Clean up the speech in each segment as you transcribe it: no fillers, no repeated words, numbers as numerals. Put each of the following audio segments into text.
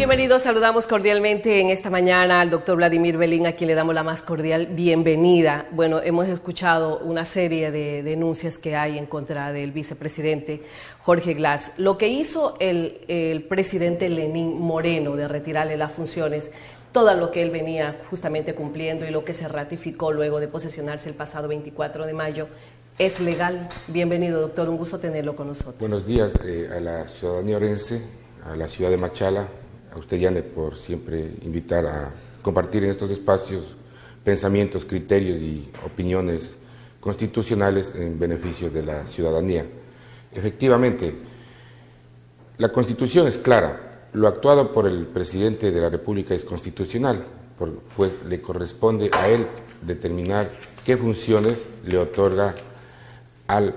Bienvenidos, saludamos cordialmente en esta mañana al doctor Vladimir Belín, a quien le damos la más cordial bienvenida. Bueno, hemos escuchado una serie de denuncias que hay en contra del vicepresidente Jorge Glass. Lo que hizo el presidente Lenín Moreno de retirarle las funciones, todo lo que él venía justamente cumpliendo y lo que se ratificó luego de posesionarse el pasado 24 de mayo, ¿es legal? Bienvenido, doctor, un gusto tenerlo con nosotros. Buenos días a la ciudadanía orense, a la ciudad de Machala, a usted, Yane, por siempre invitar a compartir en estos espacios pensamientos, criterios y opiniones constitucionales en beneficio de la ciudadanía. Efectivamente, la Constitución es clara, lo actuado por el presidente de la República es constitucional, pues le corresponde a él determinar qué funciones le otorga al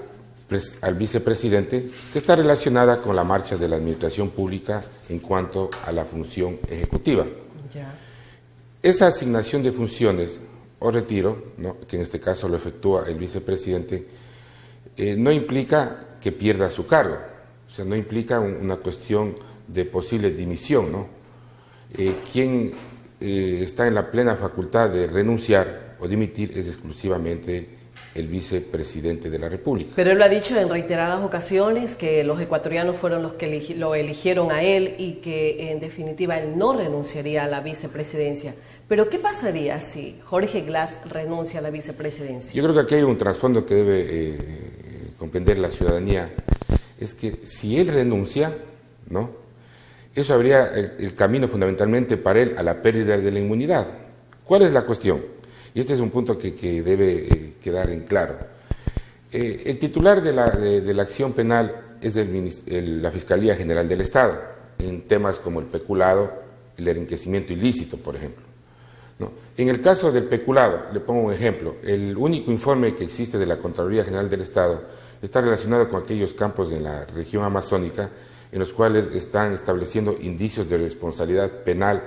vicepresidente, que está relacionada con la marcha de la administración pública en cuanto a la función ejecutiva. Ya. Esa asignación de funciones o retiro, ¿no?, que en este caso lo efectúa el vicepresidente, no implica que pierda su cargo, o sea, no implica una cuestión de posible dimisión, ¿no? Quien está en la plena facultad de renunciar o dimitir es exclusivamente el vicepresidente de la República. Pero él lo ha dicho en reiteradas ocasiones, que los ecuatorianos fueron los que lo eligieron a él y que en definitiva él no renunciaría a la vicepresidencia. Pero ¿qué pasaría si Jorge Glass renuncia a la vicepresidencia? Yo creo que aquí hay un trasfondo que debe comprender la ciudadanía, es que si él renuncia, ¿no?, eso habría el camino fundamentalmente para él a la pérdida de la inmunidad. ¿Cuál es la cuestión? Y este es un punto que debe quedar en claro. El titular de la acción penal es la Fiscalía General del Estado, en temas como el peculado, el enriquecimiento ilícito, por ejemplo, ¿no? En el caso del peculado, le pongo un ejemplo, el único informe que existe de la Contraloría General del Estado está relacionado con aquellos campos en la región amazónica en los cuales están estableciendo indicios de responsabilidad penal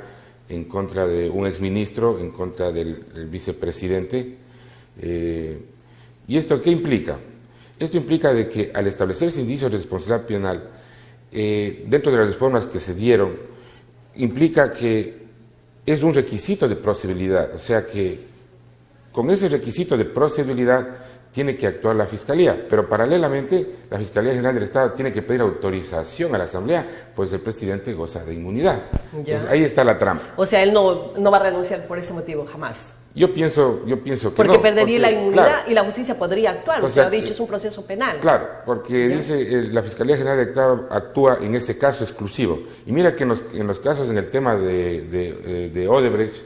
en contra de un exministro, en contra del vicepresidente. ¿Y esto qué implica? Esto implica de que al establecerse indicios de responsabilidad penal, dentro de las reformas que se dieron, implica que es un requisito de procedibilidad, o sea que con ese requisito de procedibilidad tiene que actuar la Fiscalía, pero paralelamente la Fiscalía General del Estado tiene que pedir autorización a la Asamblea, pues el presidente goza de inmunidad. Entonces, ahí está la trampa. O sea, él no va a renunciar por ese motivo, jamás. Yo pienso que porque perdería la inmunidad, claro, y la justicia podría actuar, usted ha dicho, es un proceso penal. Claro, porque dice la Fiscalía General del Estado actúa en este caso exclusivo. Y mira que en los casos, en el tema de Odebrecht,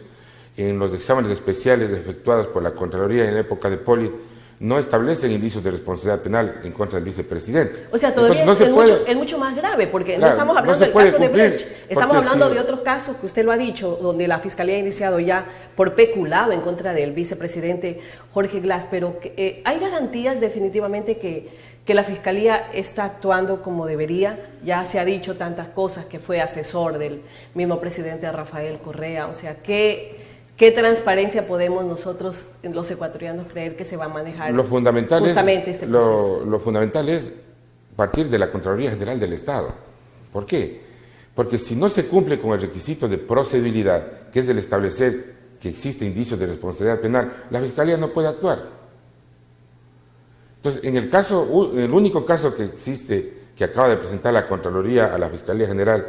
en los exámenes especiales efectuados por la Contraloría en la época de Poli, no establecen indicios de responsabilidad penal en contra del vicepresidente. O sea, todavía es mucho más grave, porque claro, no estamos hablando del caso de Brecht, estamos hablando de otros casos que usted lo ha dicho, donde la Fiscalía ha iniciado ya por peculado en contra del vicepresidente Jorge Glass, pero ¿hay garantías definitivamente que la Fiscalía está actuando como debería? Ya se ha dicho tantas cosas, que fue asesor del mismo presidente Rafael Correa, o sea, ¿qué transparencia podemos nosotros, los ecuatorianos, creer que se va a manejar justamente este proceso? Lo fundamental es partir de la Contraloría General del Estado. ¿Por qué? Porque si no se cumple con el requisito de procedibilidad, que es el establecer que existe indicios de responsabilidad penal, la Fiscalía no puede actuar. Entonces, en el único caso que existe, que acaba de presentar la Contraloría a la Fiscalía General,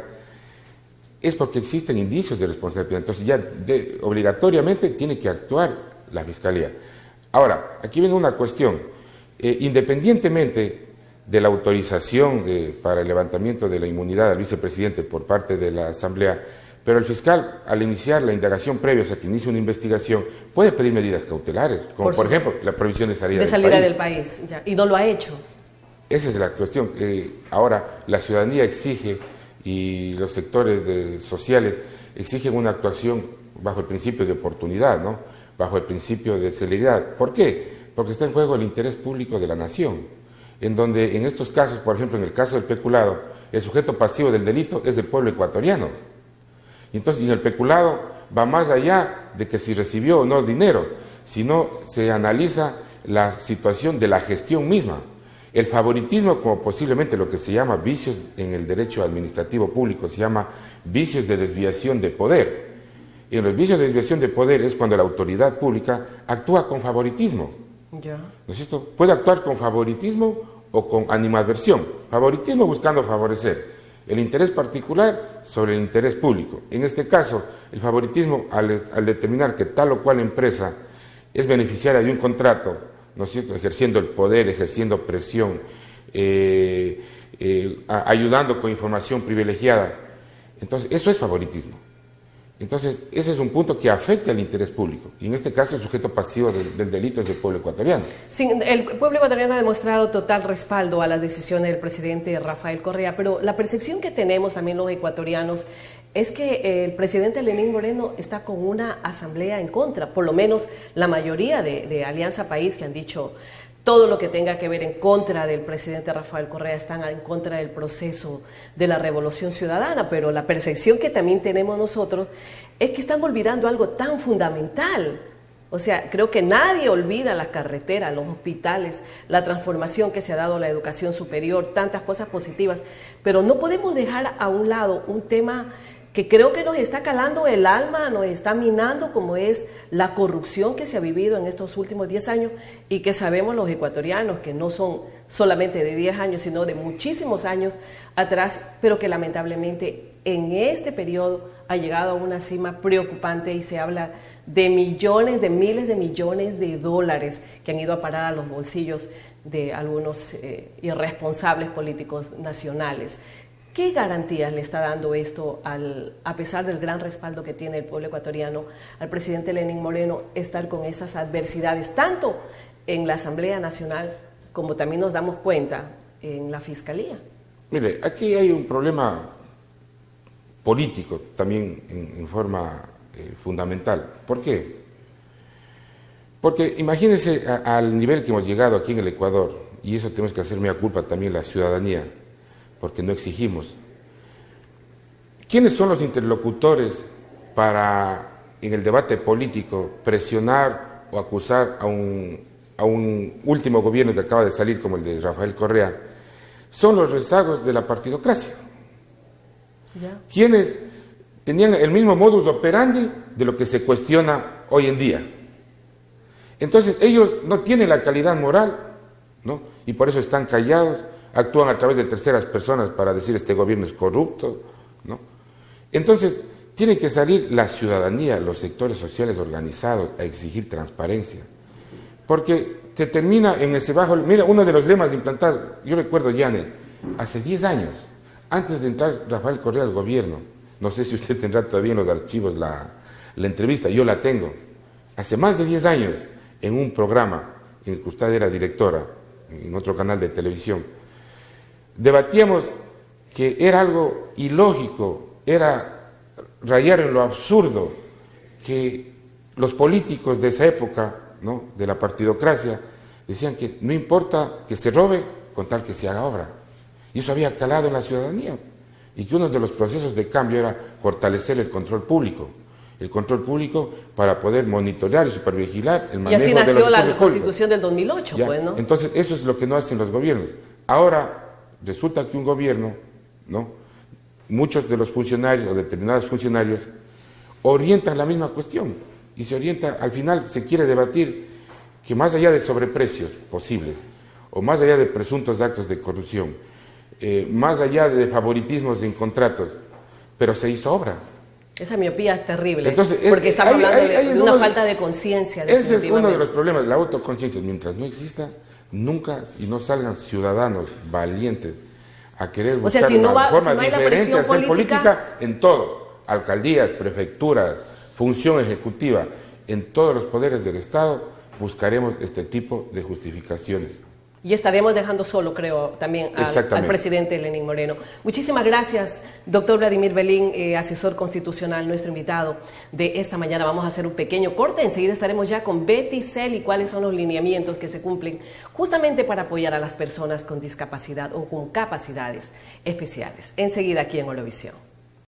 es porque existen indicios de responsabilidad. Entonces ya obligatoriamente tiene que actuar la Fiscalía. Ahora, aquí viene una cuestión. Independientemente de la autorización para el levantamiento de la inmunidad al vicepresidente por parte de la Asamblea, pero el fiscal, al iniciar la indagación previa, o sea, que inicie una investigación, puede pedir medidas cautelares, como por ejemplo la prohibición de salida del país. Ya. Y no lo ha hecho. Esa es la cuestión. Ahora, la ciudadanía exige, y los sectores sociales exigen una actuación bajo el principio de oportunidad, ¿no?, bajo el principio de celeridad. ¿Por qué? Porque está en juego el interés público de la nación, en donde en estos casos, por ejemplo, en el caso del peculado, el sujeto pasivo del delito es el pueblo ecuatoriano. Y entonces, en el peculado va más allá de que si recibió o no dinero, sino se analiza la situación de la gestión misma. El favoritismo, como posiblemente lo que se llama vicios en el derecho administrativo público, se llama vicios de desviación de poder. Y en los vicios de desviación de poder es cuando la autoridad pública actúa con favoritismo. Ya. ¿No es cierto? Puede actuar con favoritismo o con animadversión. Favoritismo buscando favorecer el interés particular sobre el interés público. En este caso, el favoritismo al determinar que tal o cual empresa es beneficiaria de un contrato, ¿no es cierto?, ejerciendo el poder, ejerciendo presión, ayudando con información privilegiada. Entonces, eso es favoritismo. Entonces, ese es un punto que afecta al interés público. Y en este caso, el sujeto pasivo del delito es el pueblo ecuatoriano. Sí, el pueblo ecuatoriano ha demostrado total respaldo a las decisiones del presidente Rafael Correa, pero la percepción que tenemos también los ecuatorianos es que el presidente Lenín Moreno está con una asamblea en contra, por lo menos la mayoría de Alianza País, que han dicho todo lo que tenga que ver en contra del presidente Rafael Correa, están en contra del proceso de la revolución ciudadana, pero la percepción que también tenemos nosotros es que están olvidando algo tan fundamental. O sea, creo que nadie olvida las carreteras, los hospitales, la transformación que se ha dado a la educación superior, tantas cosas positivas, pero no podemos dejar a un lado un tema que creo que nos está calando el alma, nos está minando, como es la corrupción que se ha vivido en estos últimos 10 años y que sabemos los ecuatorianos que no son solamente de 10 años, sino de muchísimos años atrás, pero que lamentablemente en este periodo ha llegado a una cima preocupante y se habla de millones, de miles de millones de dólares que han ido a parar a los bolsillos de algunos irresponsables políticos nacionales. ¿Qué garantías le está dando esto, a pesar del gran respaldo que tiene el pueblo ecuatoriano, al presidente Lenín Moreno, estar con esas adversidades, tanto en la Asamblea Nacional como también nos damos cuenta en la Fiscalía? Mire, aquí hay un problema político también en forma fundamental. ¿Por qué? Porque imagínense al nivel que hemos llegado aquí en el Ecuador, y eso tenemos que hacer mea culpa también la ciudadanía, porque no exigimos. ¿Quiénes son los interlocutores para, en el debate político, presionar o acusar a un último gobierno que acaba de salir, como el de Rafael Correa? Son los rezagos de la partidocracia. ¿Ya? Quienes tenían el mismo modus operandi de lo que se cuestiona hoy en día. Entonces, ellos no tienen la calidad moral, ¿no? Y por eso están callados, actúan a través de terceras personas para decir este gobierno es corrupto, ¿no? Entonces, tiene que salir la ciudadanía, los sectores sociales organizados a exigir transparencia, porque se termina en ese bajo. Mira, uno de los lemas de implantar, yo recuerdo, Janet, hace 10 años, antes de entrar Rafael Correa al gobierno, no sé si usted tendrá todavía en los archivos la entrevista, yo la tengo, hace más de 10 años, en un programa en el que usted era directora, en otro canal de televisión, debatíamos que era algo ilógico, era rayar en lo absurdo que los políticos de esa época, ¿no?, de la partidocracia, decían que no importa que se robe con tal que se haga obra. Y eso había calado en la ciudadanía. Y que uno de los procesos de cambio era fortalecer el control público. El control público para poder monitorear y supervigilar el manejo de los recursos públicos. Y así nació la Constitución del 2008, pues, ¿no? Entonces, eso es lo que no hacen los gobiernos. Ahora, resulta que un gobierno, ¿no?, muchos de los funcionarios o determinados funcionarios orientan la misma cuestión y se orienta, al final se quiere debatir que más allá de sobreprecios posibles o más allá de presuntos actos de corrupción, más allá de favoritismos en contratos, pero se hizo obra. Esa miopía es terrible. Entonces, porque estamos hablando de una falta de conciencia. Ese es uno de los problemas, la autoconciencia. Mientras no exista, nunca, y no salgan ciudadanos valientes a querer buscar una forma diferente de hacer política en todo, alcaldías, prefecturas, función ejecutiva, en todos los poderes del Estado, buscaremos este tipo de justificaciones. Y estaremos dejando solo, creo, también al presidente Lenín Moreno. Muchísimas gracias, doctor Vladimir Belín, asesor constitucional, nuestro invitado de esta mañana. Vamos a hacer un pequeño corte, enseguida estaremos ya con Betty Celi, cuáles son los lineamientos que se cumplen justamente para apoyar a las personas con discapacidad o con capacidades especiales. Enseguida aquí en Olovisión.